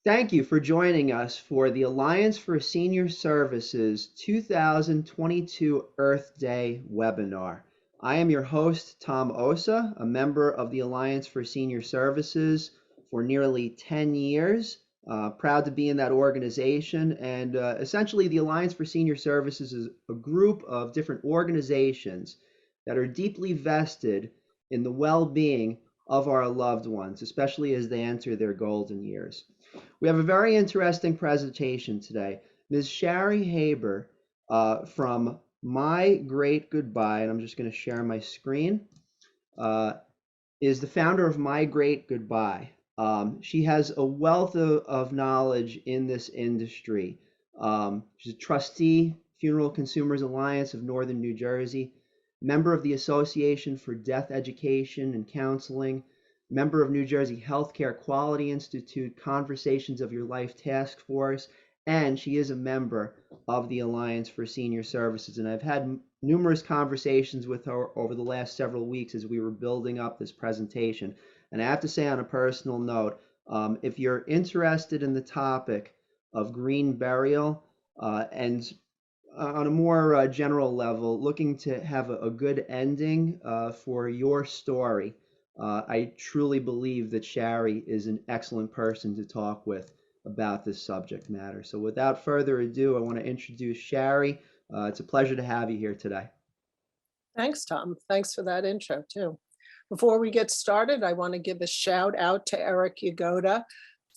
Thank you for joining us for the Alliance for Senior Services 2022 Earth Day webinar. I am your host, Tom Osa, a member of the Alliance for Senior Services for nearly 10 years. Proud to be in that organization. And essentially, the Alliance for Senior Services is a group of different organizations that are deeply vested in the well-being of our loved ones, especially as they enter their golden years. We have a very interesting presentation today. Ms. Shari Haber from My Great Goodbye, and I'm just going to share my screen, is the founder of My Great Goodbye. She has a wealth of knowledge in this industry. She's a trustee, Funeral Consumers Alliance of Northern New Jersey, member of the Association for Death Education and Counseling, member of New Jersey Healthcare Quality Institute, Conversations of Your Life Task Force, and she is a member of the Alliance for Senior Services. And I've had numerous conversations with her over the last several weeks as we were building up this presentation. And I have to say, on a personal note, if you're interested in the topic of green burial and on a more general level, looking to have a good ending for your story, I truly believe that Shari is an excellent person to talk with about this subject matter. So without further ado, I want to introduce Shari. It's a pleasure to have you here today. Thanks, Tom. Thanks for that intro, too. Before we get started, I want to give a shout out to Eric Yagoda,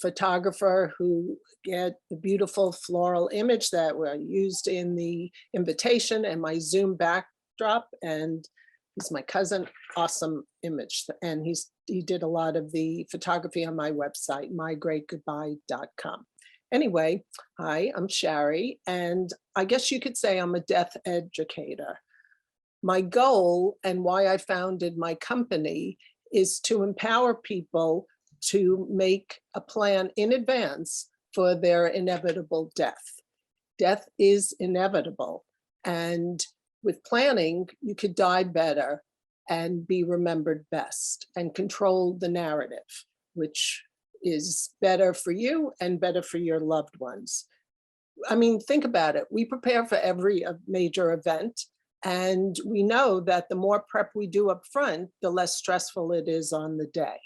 photographer who get the beautiful floral image that were used in the invitation and my Zoom backdrop. And he's my cousin, awesome image. And he did a lot of the photography on my website, mygreatgoodbye.com. Anyway, hi, I'm Shari, and I guess you could say I'm a death educator. My goal and why I founded my company is to empower people to make a plan in advance for their inevitable death. Death is inevitable, and with planning, you could die better and be remembered best and control the narrative, which is better for you and better for your loved ones. I mean, think about it. We prepare for every major event, and we know that the more prep we do up front, the less stressful it is on the day.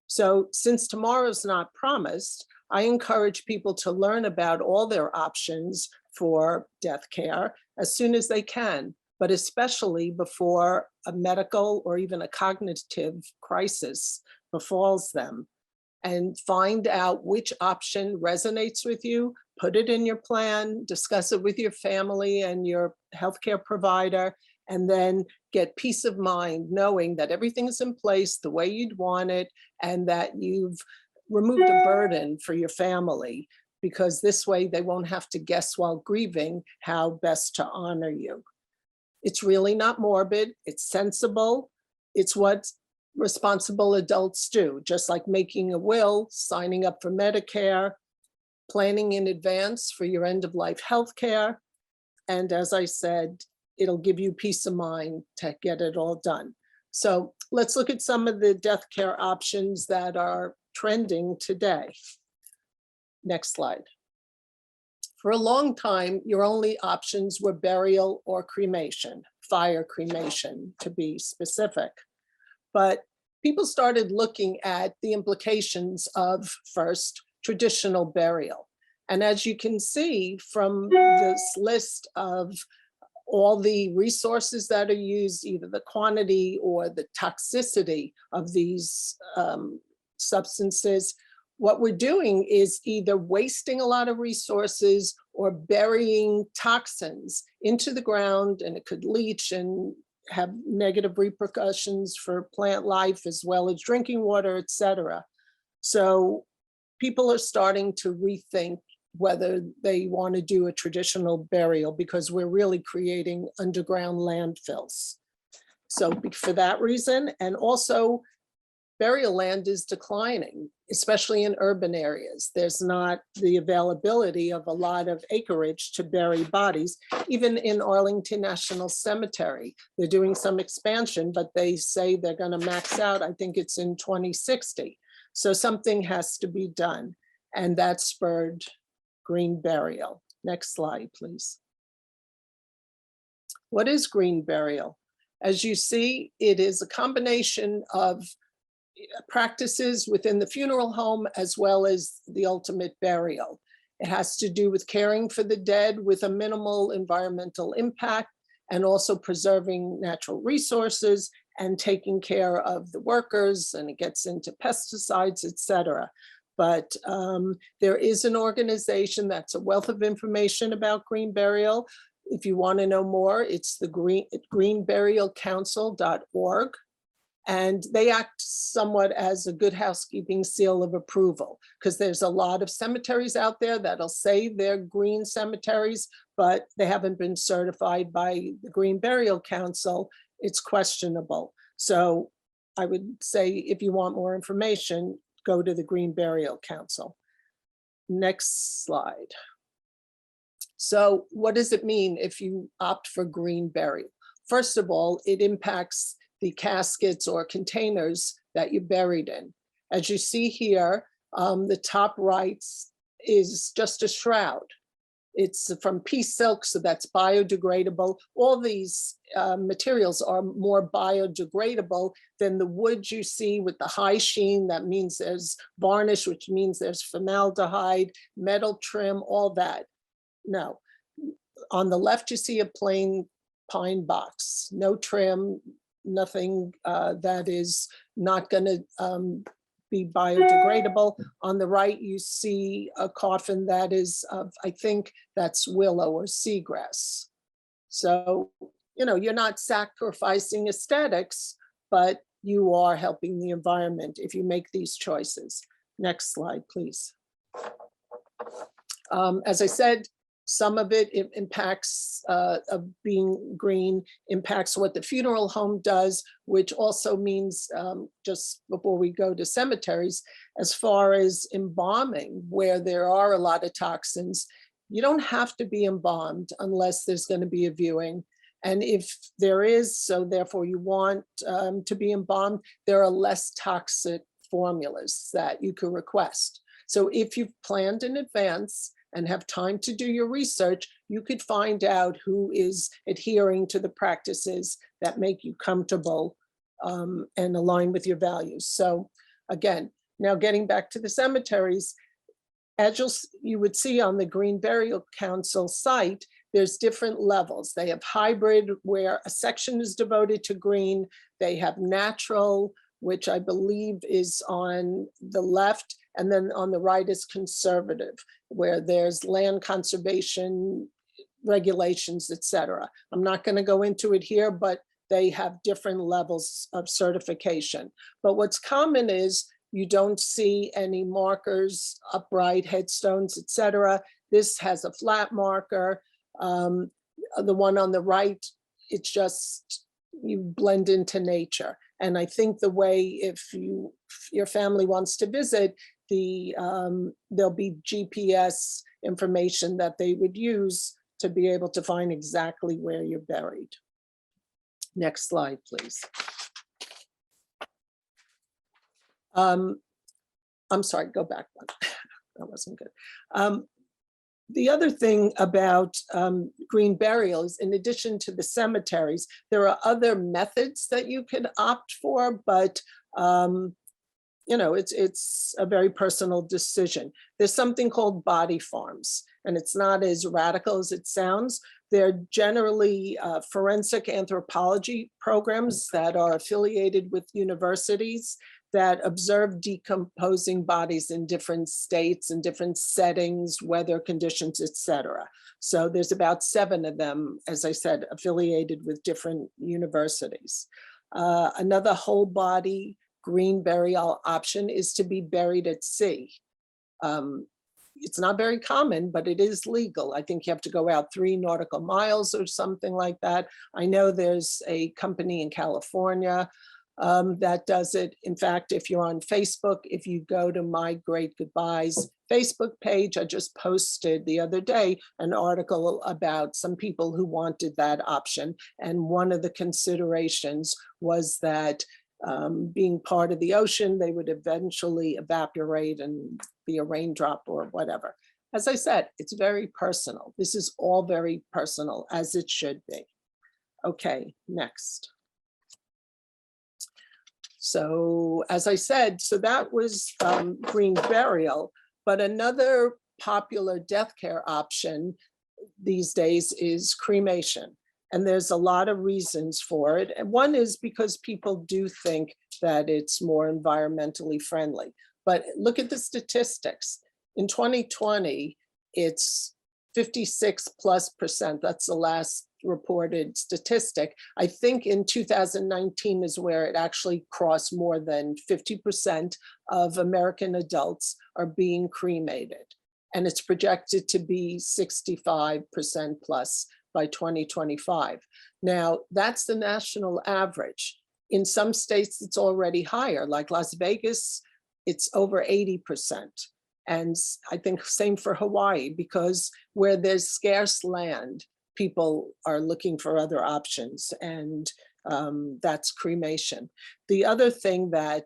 So since tomorrow's not promised, I encourage people to learn about all their options for death care as soon as they can, but especially before a medical or even a cognitive crisis befalls them, and find out which option resonates with you, put it in your plan, discuss it with your family and your healthcare provider, and then get peace of mind knowing that everything is in place the way you'd want it and that you've removed a burden for your family, because this way they won't have to guess while grieving how best to honor you. It's really not morbid, it's sensible, it's what responsible adults do, just like making a will, signing up for Medicare, planning in advance for your end-of-life health care. And as I said, it'll give you peace of mind to get it all done. So let's look at some of the death care options that are trending today. Next slide. For a long time, your only options were burial or cremation, fire cremation to be specific. But people started looking at the implications of, first, traditional burial. And as you can see from this list of all the resources that are used, either the quantity or the toxicity of these substances, what we're doing is either wasting a lot of resources or burying toxins into the ground, and it could leach and have negative repercussions for plant life as well as drinking water, etc. So people are starting to rethink whether they want to do a traditional burial, because we're really creating underground landfills. So for that reason, and also burial land is declining, especially in urban areas. There's not the availability of a lot of acreage to bury bodies. Even in Arlington National Cemetery, they're doing some expansion, but they say they're going to max out, I think it's in 2060. So something has to be done. and that spurred green burial. Next slide, please. What is green burial? As you see, it is a combination of practices within the funeral home as well as the ultimate burial. It has to do with caring for the dead with a minimal environmental impact, and also preserving natural resources and taking care of the workers, and it gets into pesticides, etc. But there is an organization that's a wealth of information about green burial. If you want to know more, it's the greenburialcouncil.org. And they act somewhat as a good housekeeping seal of approval, because there's a lot of cemeteries out there that'll say they're green cemeteries, but they haven't been certified by the Green Burial Council. It's questionable. So I would say if you want more information, go to the Green Burial Council. Next slide. So what does it mean if you opt for green burial? First of all, it impacts the caskets or containers that you're buried in. As you see here, the top right is just a shroud. It's from pea silk, so that's biodegradable. All these materials are more biodegradable than the wood you see with the high sheen. That means there's varnish, which means there's formaldehyde, metal trim, all that. No. On the left, you see a plain pine box, no trim, nothing that is not going to be biodegradable. On the right, you see a coffin that is of, I think that's willow or seagrass. So, you know, you're not sacrificing aesthetics, but you are helping the environment if you make these choices. Next slide, please. As I said, some of it impacts of being green, impacts what the funeral home does, which also means, just before we go to cemeteries, as far as embalming, where there are a lot of toxins, you don't have to be embalmed unless there's going to be a viewing. And if there is, so therefore you want to be embalmed, there are less toxic formulas that you could request. So if you've planned in advance and have time to do your research, you could find out who is adhering to the practices that make you comfortable and align with your values. So again, now getting back to the cemeteries, as you would see on the Green Burial Council site, there's different levels. They have hybrid, where a section is devoted to green. They have natural, which I believe is on the left, and then on the right is conservative, where there's land conservation regulations, etc. I'm not going to go into it here, but they have different levels of certification. But what's common is you don't see any markers, upright headstones, etc. This has a flat marker. The one on the right, it's just, you blend into nature. And I think the way, if your family wants to visit, there'll be GPS information that they would use to be able to find exactly where you're buried. Next slide, please. I'm sorry, go back one. That wasn't good. The other thing about green burial is, in addition to the cemeteries, there are other methods that you can opt for, but you know, it's a very personal decision. There's something called body farms, and it's not as radical as it sounds. They're generally forensic anthropology programs that are affiliated with universities that observe decomposing bodies in different states and different settings, weather conditions, etc. So there's about 7 of them, as I said, affiliated with different universities. Another whole body green burial option is to be buried at sea. It's not very common, but it is legal. I think you have to go out 3 nautical miles or something like that. I know there's a company in California that does it. In fact, if you're on Facebook, if you go to My Great Goodbyes Facebook page, I just posted the other day an article about some people who wanted that option. And one of the considerations was that being part of the ocean, they would eventually evaporate and be a raindrop or whatever. As I said, it's very personal. This is all very personal, as it should be. Okay, next. So as I said, so that was green burial, but another popular death care option these days is cremation. And there's a lot of reasons for it. And one is because people do think that it's more environmentally friendly. But look at the statistics. In 2020, it's 56+%. That's the last reported statistic. I think in 2019 is where it actually crossed more than 50% of American adults are being cremated. And it's projected to be 65% plus by 2025. Now, that's the national average. In some states, it's already higher, like Las Vegas, it's over 80%. And I think same for Hawaii, because where there's scarce land, people are looking for other options, and that's cremation. The other thing that,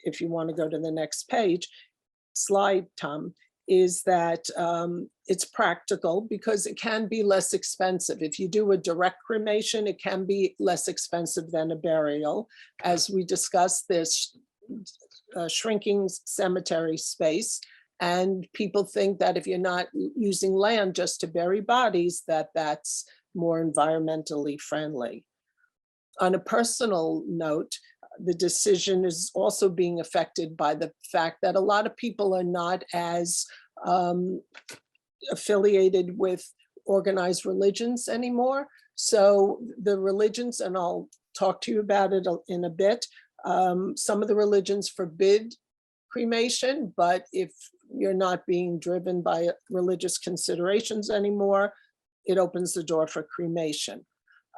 if you want to go to the next page, slide, Tom, is that it's practical because it can be less expensive. If you do a direct cremation, it can be less expensive than a burial. As we discussed, there's shrinking cemetery space, and people think that if you're not using land just to bury bodies, that that's more environmentally friendly. On a personal note, the decision is also being affected by the fact that a lot of people are not as affiliated with organized religions anymore. So the religions, and I'll talk to you about it in a bit, some of the religions forbid cremation, but if you're not being driven by religious considerations anymore, it opens the door for cremation.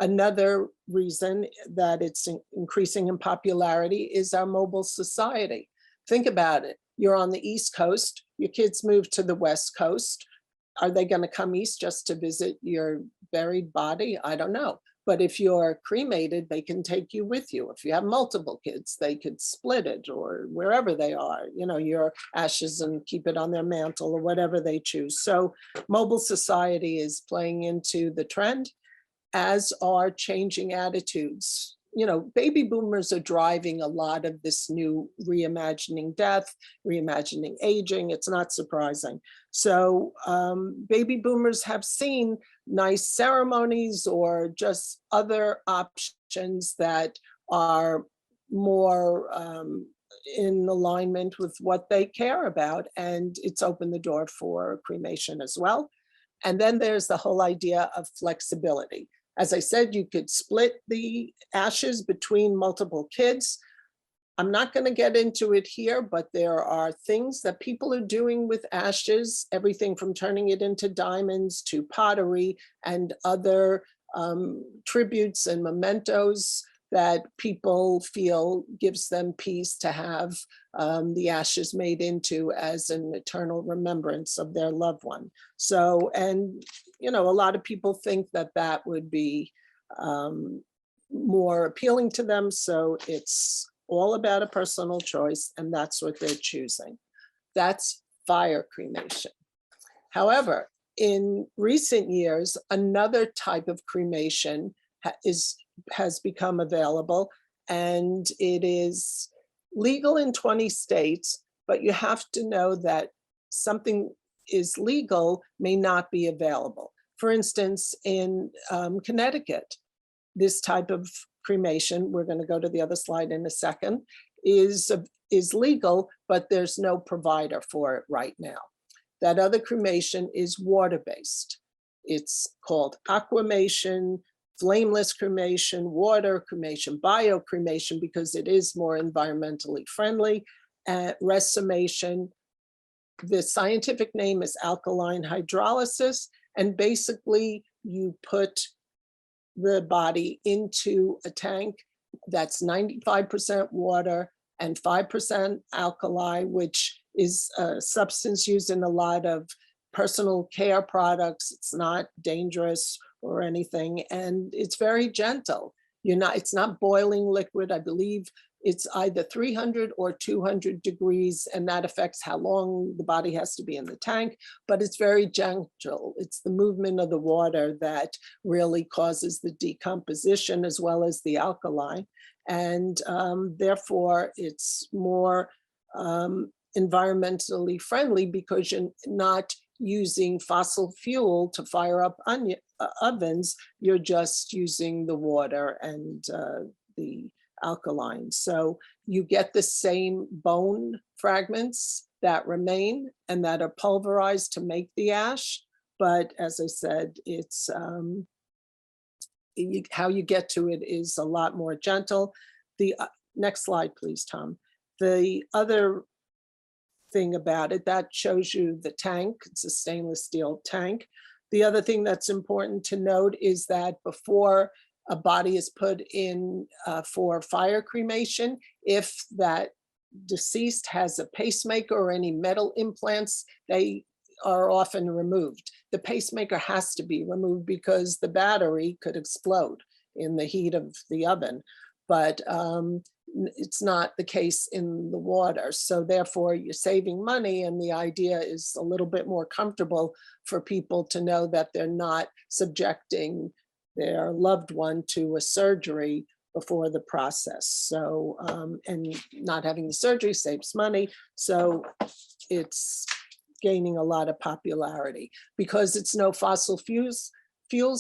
Another reason that it's increasing in popularity is our mobile society. Think about it. You're on the East Coast, your kids move to the West Coast. Are they going to come east just to visit your buried body? I don't know. But if you're cremated, they can take you with you. If you have multiple kids, they could split it, or wherever they are, you know, your ashes, and keep it on their mantle or whatever they choose. So mobile society is playing into the trend, as are changing attitudes. You know, baby boomers are driving a lot of this new reimagining death, reimagining aging. It's not surprising. So baby boomers have seen nice ceremonies or just other options that are more in alignment with what they care about. And it's opened the door for cremation as well. And then there's the whole idea of flexibility. As I said, you could split the ashes between multiple kids. I'm not going to get into it here, but there are things that people are doing with ashes, everything from turning it into diamonds to pottery and other tributes and mementos that people feel gives them peace to have the ashes made into as an eternal remembrance of their loved one. So, and you know, a lot of people think that that would be more appealing to them. So it's all about a personal choice, and that's what they're choosing. That's fire cremation. However, in recent years, another type of cremation has become available, and it is legal in 20 states, but you have to know that something is legal may not be available. For instance, in Connecticut, this type of cremation, we're going to go to the other slide in a second, is legal, but there's no provider for it right now. That other cremation is water-based. It's called aquamation, flameless cremation, water cremation, biocremation, because it is more environmentally friendly, resumation. The scientific name is alkaline hydrolysis, and basically you put the body into a tank that's 95% water and 5% alkali, which is a substance used in a lot of personal care products. It's not dangerous or anything, and it's very gentle. It's not boiling liquid. I believe it's either 300 or 200 degrees, and that affects how long the body has to be in the tank, but it's very gentle. It's the movement of the water that really causes the decomposition as well as the alkali. And therefore, it's more environmentally friendly because you're not using fossil fuel to fire up ovens. You're just using the water and the alkaline. So you get the same bone fragments that remain and that are pulverized to make the ash. But as I said, it's how you get to it is a lot more gentle. The next slide, please, Tom. The other thing about it, that shows you the tank. It's a stainless steel tank. The other thing that's important to note is that before a body is put in for fire cremation, if that deceased has a pacemaker or any metal implants, they are often removed. The pacemaker has to be removed because the battery could explode in the heat of the oven, but it's not the case in the water. So therefore you're saving money, and the idea is a little bit more comfortable for people to know that they're not subjecting their loved one to a surgery before the process. So, and not having the surgery saves money. So it's gaining a lot of popularity because it's no fossil fuels,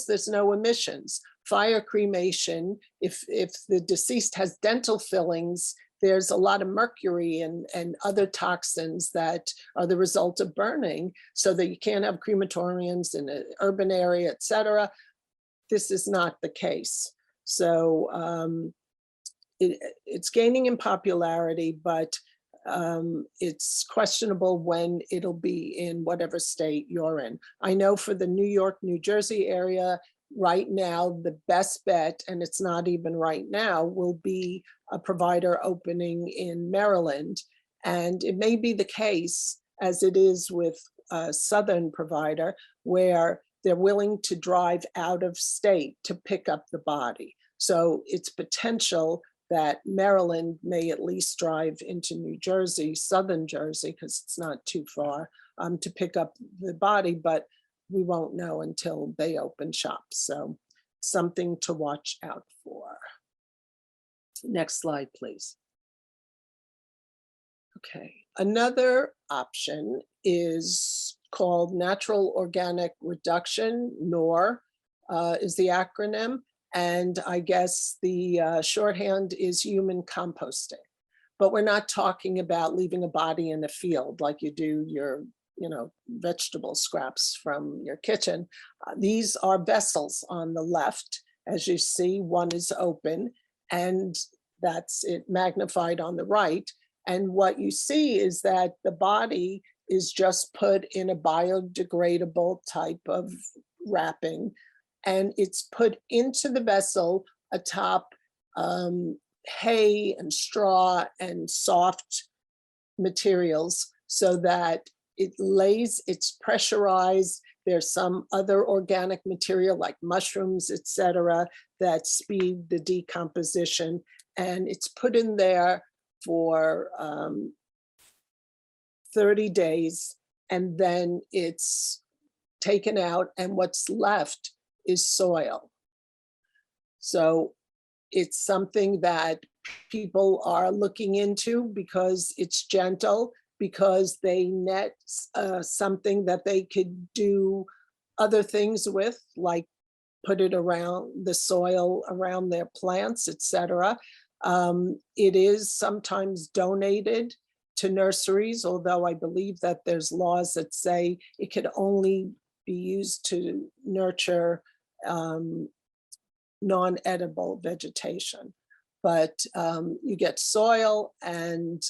there's no emissions. Fire cremation, if the deceased has dental fillings, there's a lot of mercury and other toxins that are the result of burning, so that you can't have crematoriums in an urban area, et cetera. This is not the case. So it's gaining in popularity, but it's questionable when it'll be in whatever state you're in. I know for the New York, New Jersey area, right now, the best bet, and it's not even right now, will be a provider opening in Maryland. And it may be the case, as it is with a Southern provider, where they're willing to drive out of state to pick up the body. So it's potential that Maryland may at least drive into New Jersey, Southern Jersey, because it's not too far, to pick up the body, but we won't know until they open shop. So something to watch out for. Next slide, please. Okay, another option is called natural organic reduction, NOR is the acronym. And I guess the shorthand is human composting. But we're not talking about leaving a body in a field like you do your vegetable scraps from your kitchen. These are vessels on the left. As you see, one is open, and that's it magnified on the right. And what you see is that the body is just put in a biodegradable type of wrapping, and it's put into the vessel atop hay and straw and soft materials so that it lays, it's pressurized. There's some other organic material like mushrooms, etc., that speed the decomposition. And it's put in there for 30 days, and then it's taken out, and what's left is soil. So it's something that people are looking into because it's gentle, because they net something that they could do other things with, like put it around the soil, around their plants, etc. It is sometimes donated to nurseries, although I believe that there's laws that say it could only be used to nurture non-edible vegetation. But you get soil, and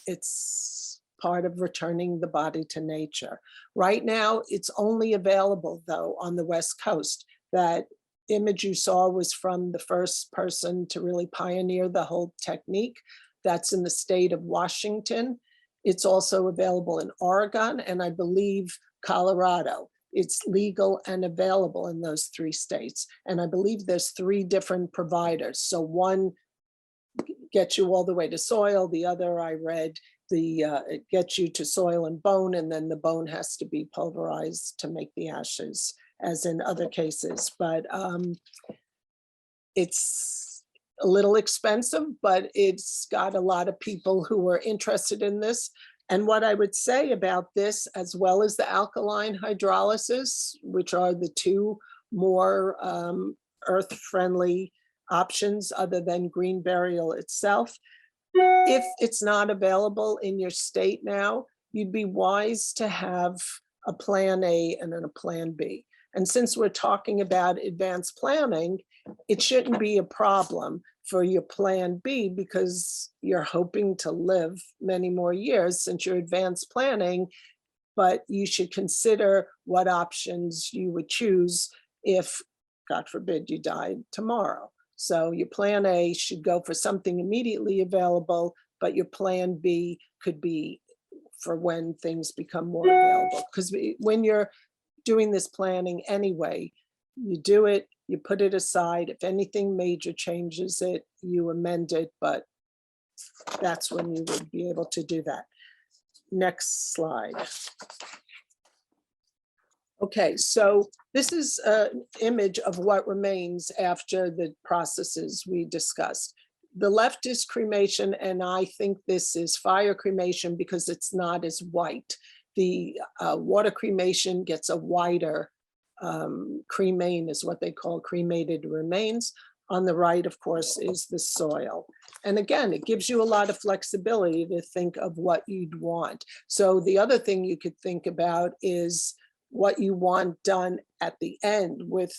it's part of returning the body to nature. Right now, it's only available, though, on the West Coast. That image you saw was from the first person to really pioneer the whole technique. That's in the state of Washington. It's also available in Oregon, and I believe Colorado. it's legal and available in those 3 states. And I believe there's 3 different providers. So one gets you all the way to soil. The other, I read, it gets you to soil and bone, and then the bone has to be pulverized to make the ashes, as in other cases. But it's a little expensive, but it's got a lot of people who are interested in this. And what I would say about this, as well as the alkaline hydrolysis, which are the 2 more earth-friendly options other than green burial itself, if it's not available in your state now, you'd be wise to have a plan A and then a plan B. And since we're talking about advanced planning, it shouldn't be a problem for your plan B, because you're hoping to live many more years since you're advanced planning, but you should consider what options you would choose if, God forbid, you died tomorrow. So your plan A should go for something immediately available, but your plan B could be for when things become more available. Because when you're doing this planning anyway, you do it, you put it aside. If anything major changes it, you amend it, but that's when you would be able to do that. Next slide. Okay, so this is an image of what remains after the processes we discussed. The left is cremation, and I think this is fire cremation because it's not as white. The water cremation gets a whiter cremain, is what they call cremated remains. On the right, of course, is the soil. And again, it gives you a lot of flexibility to think of what you'd want. So the other thing you could think about is what you want done at the end with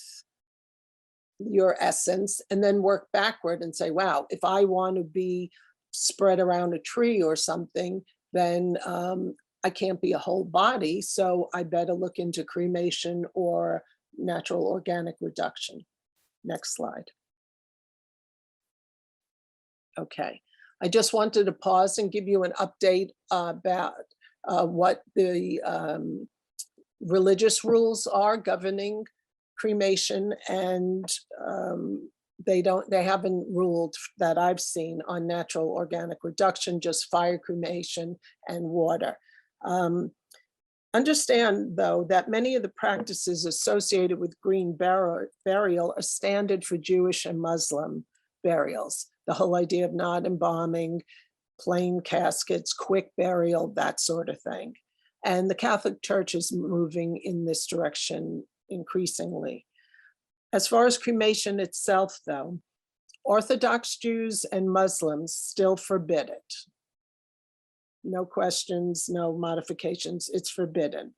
your essence, and then work backward and say, wow, if I want to be spread around a tree or something, then I can't be a whole body. So I better look into cremation or natural organic reduction. Next slide. Okay, I just wanted to pause and give you an update about what the religious rules are governing cremation, and they haven't ruled that I've seen on natural organic reduction, just fire cremation and water. Understand though that many of the practices associated with green burial are standard for Jewish and Muslim burials. The whole idea of not embalming, plain caskets, quick burial, that sort of thing. And the Catholic Church is moving in this direction increasingly. As far as cremation itself, though, Orthodox Jews and Muslims still forbid it. No questions, no modifications, it's forbidden.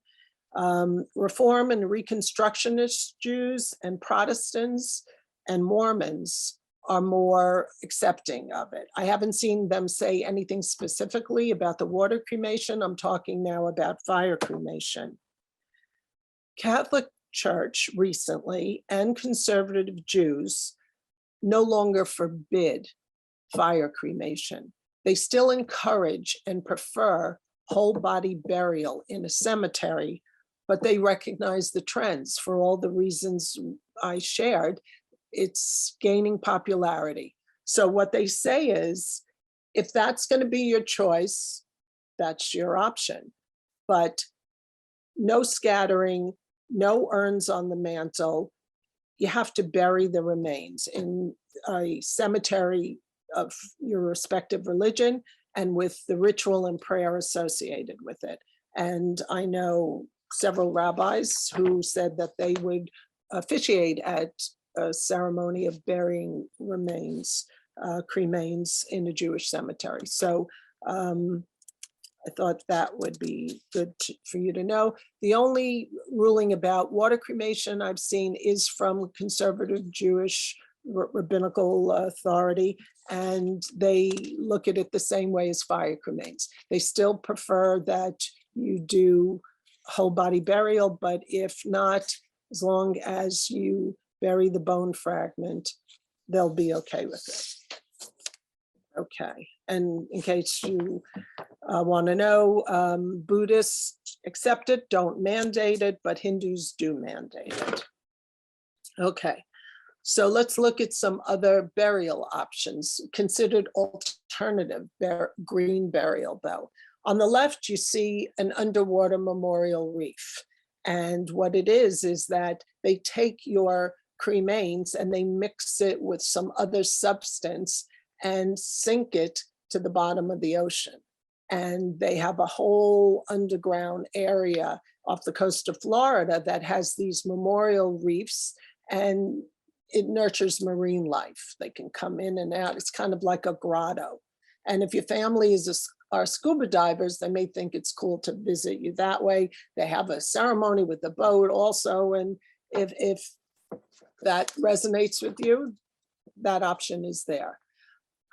Reform and Reconstructionist Jews and Protestants and Mormons are more accepting of it. I haven't seen them say anything specifically about the water cremation. I'm talking now about fire cremation. Catholic Church recently and conservative Jews no longer forbid fire cremation. They still encourage and prefer whole body burial in a cemetery, but they recognize the trends for all the reasons I shared. It's gaining popularity. So what they say is, if that's going to be your choice, that's your option. But no scattering, no urns on the mantle. You have to bury the remains in a cemetery of your respective religion and with the ritual and prayer associated with it. And I know several rabbis who said that they would officiate at a ceremony of burying remains, cremains in a Jewish cemetery. So I thought that would be good for you to know. The only ruling about water cremation I've seen is from conservative Jewish rabbinical authority, and they look at it the same way as fire cremains. They still prefer that you do whole body burial, but if not, as long as you bury the bone fragment, they'll be okay with it. Okay, and in case you Want to know, Buddhists accept it, don't mandate it, but Hindus do mandate it. Okay, so let's look at some other burial options considered alternative green burial though. On the left, you see an underwater memorial reef. And what it is that they take your cremains and they mix it with some other substance and sink it to the bottom of the ocean. And they have a whole underground area off the coast of Florida that has these memorial reefs, and it nurtures marine life. They can come in and out. It's kind of like a grotto. And if your family are scuba divers, they may think it's cool to visit you that way. They have a ceremony with the boat also. And if that resonates with you, that option is there.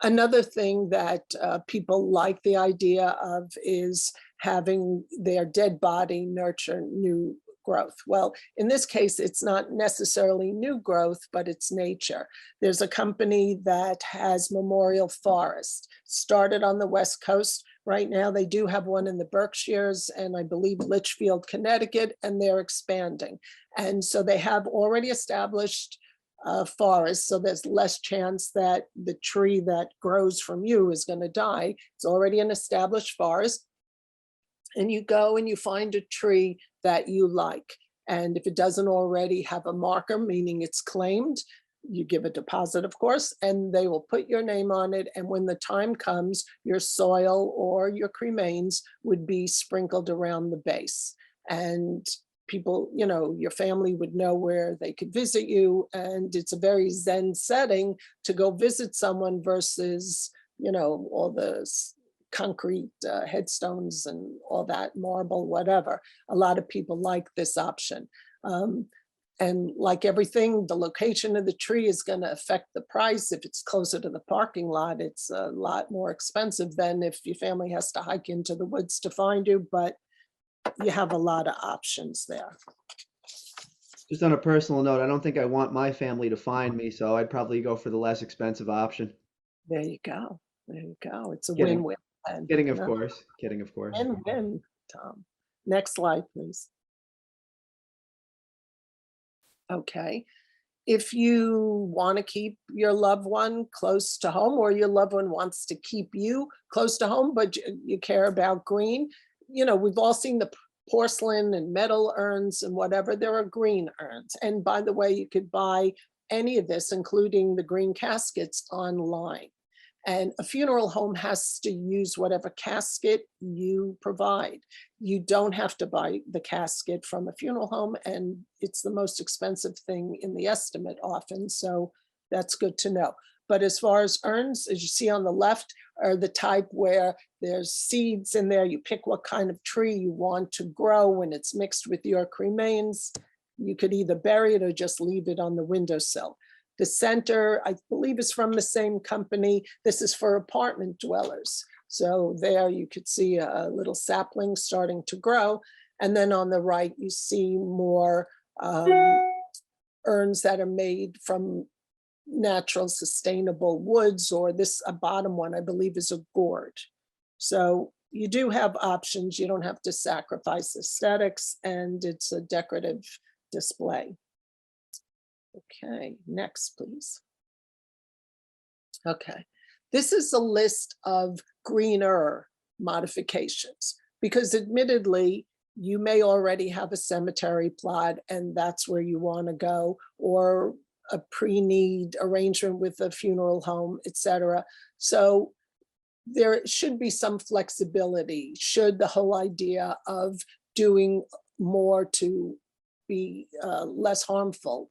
Another thing that people like the idea of is having their dead body nurture new growth. Well, in this case, it's not necessarily new growth, but it's nature. There's a company that has memorial forest, started on the West Coast. Right now, they do have one in the Berkshires and I believe Litchfield, Connecticut, and they're expanding. And so they have already established forest, so there's less chance that the tree that grows from you is going to die. It's already an established forest. And you go and you find a tree that you like. And if it doesn't already have a marker, meaning it's claimed, you give a deposit, of course, and they will put your name on it. And when the time comes, your soil or your cremains would be sprinkled around the base. And people, you know, your family would know where they could visit you. And it's a very Zen setting to go visit someone versus, you know, all the concrete headstones and all that, marble, whatever. A lot of people like this option. And like everything, the location of the tree is going to affect the price. If it's closer to the parking lot, it's a lot more expensive than if your family has to hike into the woods to find you, but you have a lot of options there. Just on a personal note, I don't think I want my family to find me, so I'd probably go for the less expensive option. There you go. There you go. It's a Kidding. win-win. Kidding, of course. Kidding, of course. Win-win, Tom. Next slide, please. Okay. If you want to keep your loved one close to home, or your loved one wants to keep you close to home, but you care about green, you know, we've all seen the porcelain and metal urns and whatever. There are green urns. And by the way, you could buy any of this, including the green caskets, online. And a funeral home has to use whatever casket you provide. You don't have to buy the casket from a funeral home, and it's the most expensive thing in the estimate often, so that's good to know. But as far as urns, as you see on the left, are the type where there's seeds in there. You pick what kind of tree you want to grow when it's mixed with your cremains. You could either bury it or just leave it on the windowsill. The center, I believe, is from the same company. This is for apartment dwellers. So there you could see a little sapling starting to grow. And then on the right, you see more urns that are made from natural sustainable woods, or this, a bottom one, I believe, is a gourd. So you do have options. You don't have to sacrifice aesthetics, and it's a decorative display. Okay, next, please. Okay, this is a list of Greenler modifications, because admittedly, you may already have a cemetery plot and that's where you want to go, or a pre-need arrangement with a funeral home, etc. So there should be some flexibility should the whole idea of doing more to be less harmful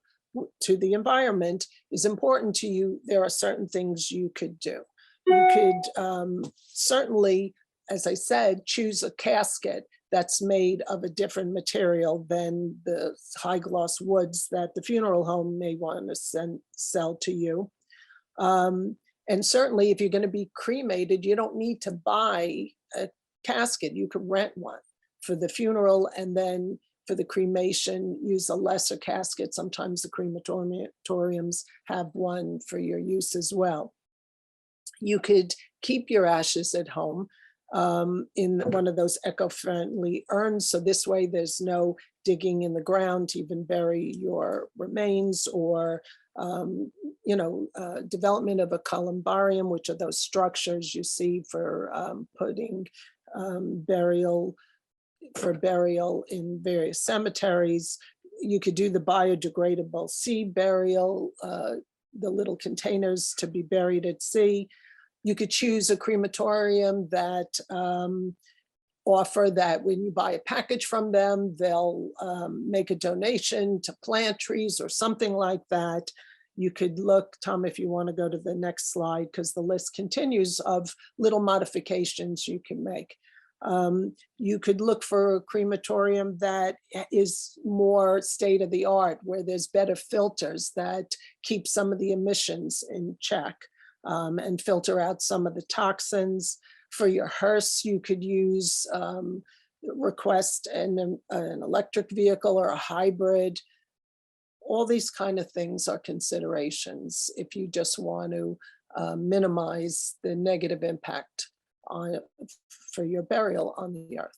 to the environment is important to you. There are certain things you could do. You could certainly, as I said, choose a casket that's made of a different material than the high gloss woods that the funeral home may want to sell to you. And certainly if you're going to be cremated, you don't need to buy a casket. You could rent one for the funeral, and then for the cremation, use a lesser casket. Sometimes the crematoriums have one for your use as well. You could keep your ashes at home. in one of those eco-friendly urns. So this way there's no digging in the ground to even bury your remains, or development of a columbarium, which are those structures you see for putting burial in various cemeteries. You could do the biodegradable sea burial, the little containers to be buried at sea. You could choose a crematorium that offer that when you buy a package from them, they'll make a donation to plant trees or something like that. You could look, Tom, if you want to go to the next slide, because the list continues of little modifications you can make. You could look for a crematorium that is more state of the art, where there's better filters that keep some of the emissions in check and filter out some of the toxins. For your hearse, you could use request an electric vehicle or a hybrid. All these kind of things are considerations if you just want to minimize the negative impact for your burial on the earth.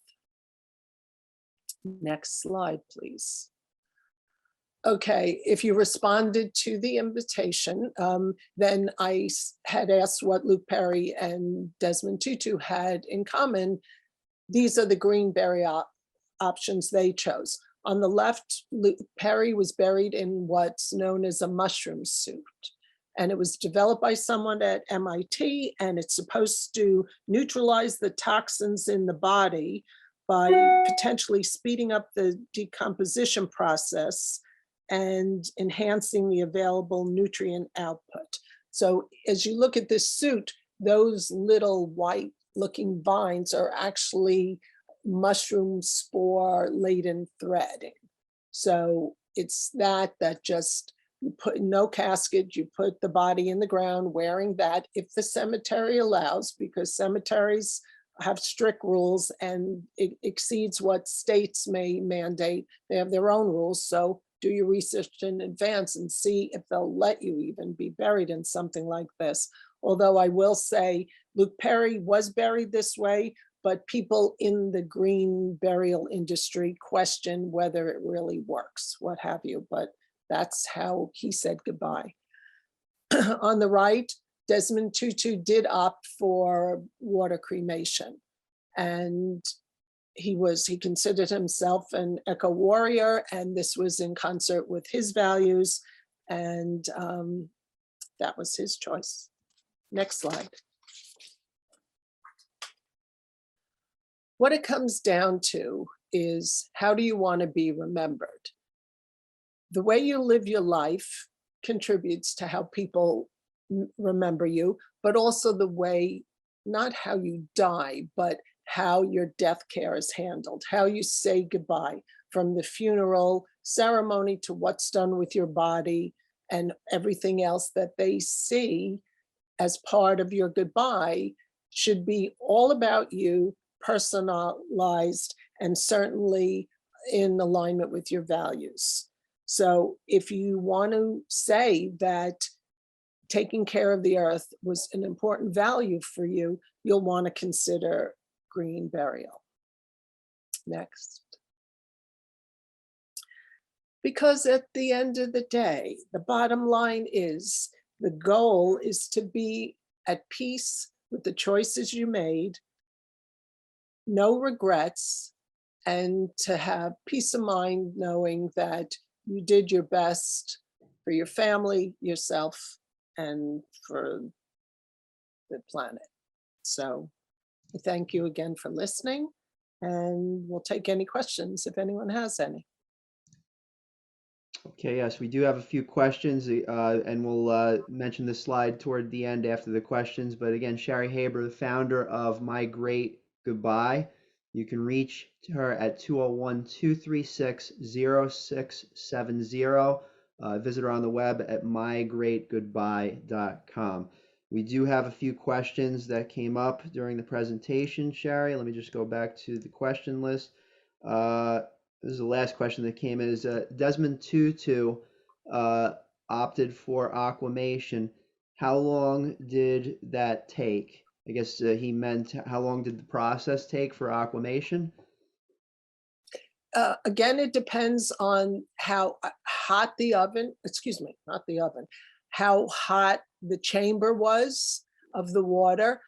Next slide, please. Okay, if you responded to the invitation, then I had asked what Luke Perry and Desmond Tutu had in common. These are the green burial options they chose. On the left, Luke Perry was buried in what's known as a mushroom suit. And it was developed by someone at MIT, and it's supposed to neutralize the toxins in the body by potentially speeding up the decomposition process and enhancing the available nutrient output. So as you look at this suit, those little white looking vines are actually mushroom spore laden threading. So it's that just, you put no casket, you put the body in the ground wearing that if the cemetery allows, because cemeteries have strict rules and it exceeds what states may mandate. They have their own rules. So do your research in advance and see if they'll let you even be buried in something like this. Although I will say Luke Perry was buried this way, but people in the green burial industry question whether it really works, what have you, but that's how he said goodbye. On the right, Desmond Tutu did opt for water cremation, and he considered himself an eco warrior, and this was in concert with his values, and that was his choice. Next slide. What it comes down to is, how do you want to be remembered? The way you live your life contributes to how people remember you, but also the way, not how you die, but how your death care is handled, how you say goodbye, from the funeral ceremony to what's done with your body and everything else that they see as part of your goodbye should be all about you, personalized, and certainly in alignment with your values. So if you want to say that taking care of the earth was an important value for you, you'll want to consider green burial. Next. Because at the end of the day, the bottom line is, the goal is to be at peace with the choices you made, no regrets, and to have peace of mind knowing that you did your best for your family, yourself, and for the planet. So I thank you again for listening, and we'll take any questions if anyone has any. Okay, yes, we do have a few questions, and we'll mention the slide toward the end after the questions. But again, Shari Haber, the founder of My Great Goodbye. You can reach her at 201-236-0670. Visit her on the web at mygreatgoodbye.com. We do have a few questions that came up during the presentation, Shari. Let me just go back to the question list. This is the last question that came in. Is Desmond Tutu opted for Aquamation. How long did that take? I guess he meant how long did the process take for aquamation? Again, it depends on how hot the oven, excuse me, not the oven, how hot the chamber was of the water.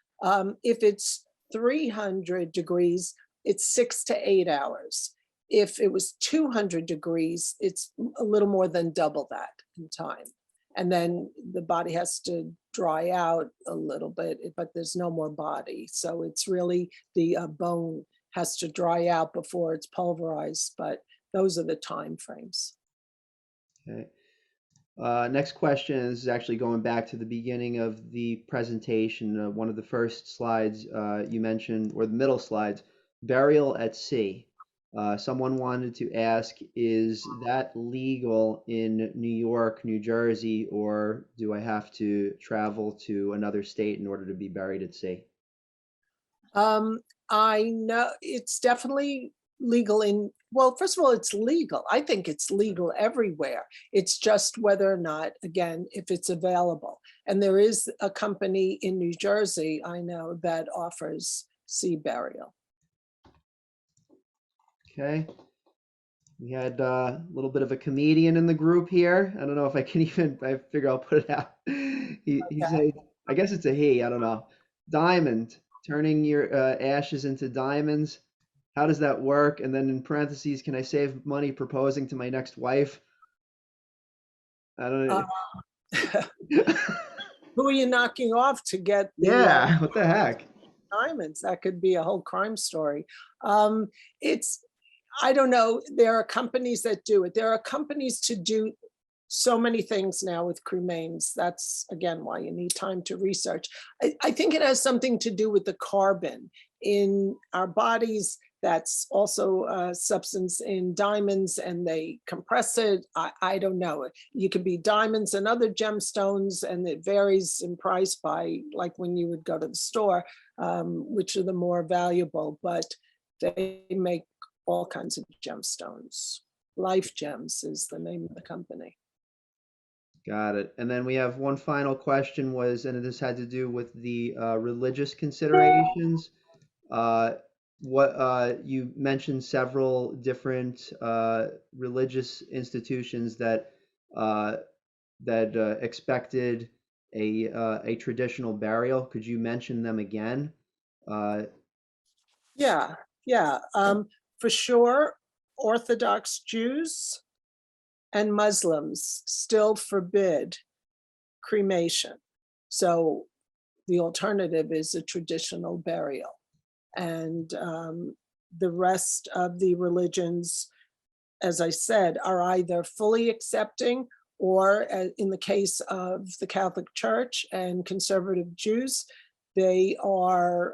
If it's 300 degrees, it's 6 to 8 hours. If it was 200 degrees, it's a little more than double that in time. And then the body has to dry out a little bit, but there's no more body. So it's really the bone has to dry out before it's pulverized, but those are the time frames. Okay. Next question is actually going back to the beginning of the presentation. One of the first slides you mentioned, or the middle slides, burial at sea. Someone wanted to ask, is that legal in New York, New Jersey, or do I have to travel to another state in order to be buried at sea? I know it's definitely legal in, well, first of all, it's legal. I think it's legal everywhere. It's just whether or not, again, if it's available. And there is a company in New Jersey, I know, that offers sea burial. Okay. We had a little bit of a comedian in the group here. I don't know if I can even, I figure I'll put it out. He Okay. said, I guess it's a he, I don't know. Diamond, turning your ashes into diamonds. How does that work? And then in parentheses, can I save money proposing to my next wife? I Uh, don't know. who are you knocking off to get the Yeah, what the heck? diamonds? That could be a whole crime story. It's, I don't know. There are companies that do it. There are companies to do so many things now with cremains. That's again why you need time to research. I think it has something to do with the carbon in our bodies. That's also a substance in diamonds, and they compress it. I don't know. You could be diamonds and other gemstones, and it varies in price by, like when you would go to the store, which are the more valuable, but they make all kinds of gemstones. Life Gems is the name of the company. Got it. And then we have one final question was, and this had to do with the religious considerations. Uh, what you mentioned several different religious institutions that uh, expected a traditional burial. Could you mention them again? Uh, Yeah, yeah. For sure, Orthodox Jews and Muslims still forbid cremation. So the alternative is a traditional burial. And the rest of the religions, as I said, are either fully accepting or, in the case of the Catholic Church and conservative Jews, they are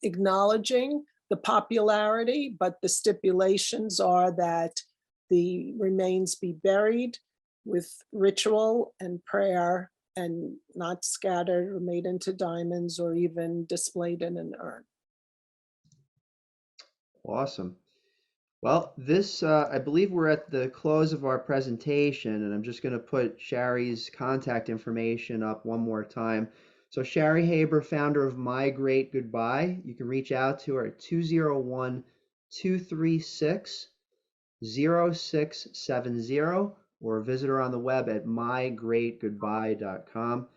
acknowledging the popularity, but the stipulations are that the remains be buried with ritual and prayer and not scattered or made into diamonds or even displayed in an urn. awesome. Well, this, I believe we're at the close of our presentation, and I'm just going to put Shari's contact information up one more time. So Shari Haber, founder of My Great Goodbye, you can reach out to her at 201-236-0670 or visit her on the web at mygreatgoodbye.com.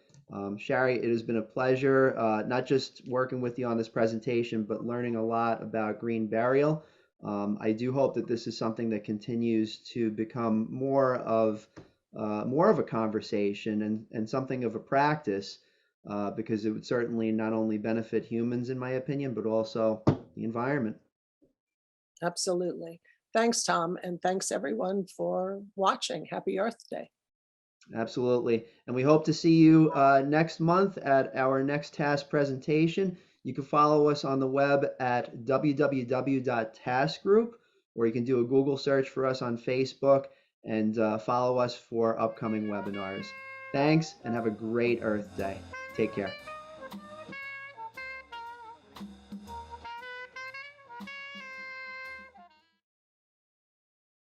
Shari, it has been a pleasure, not just working with you on this presentation, but learning a lot about green burial. I do hope that this is something that continues to become more of a conversation and something of a practice, because it would certainly not only benefit humans, in my opinion, but also the environment. Absolutely. Thanks, Tom, and thanks everyone for watching. Happy Earth Day. Absolutely. And we hope to see you next month at our next task presentation. You can follow us on the web at www.taskgroup, or you can do a Google search for us on Facebook and follow us for upcoming webinars. Thanks, and have a great Earth Day. Take care.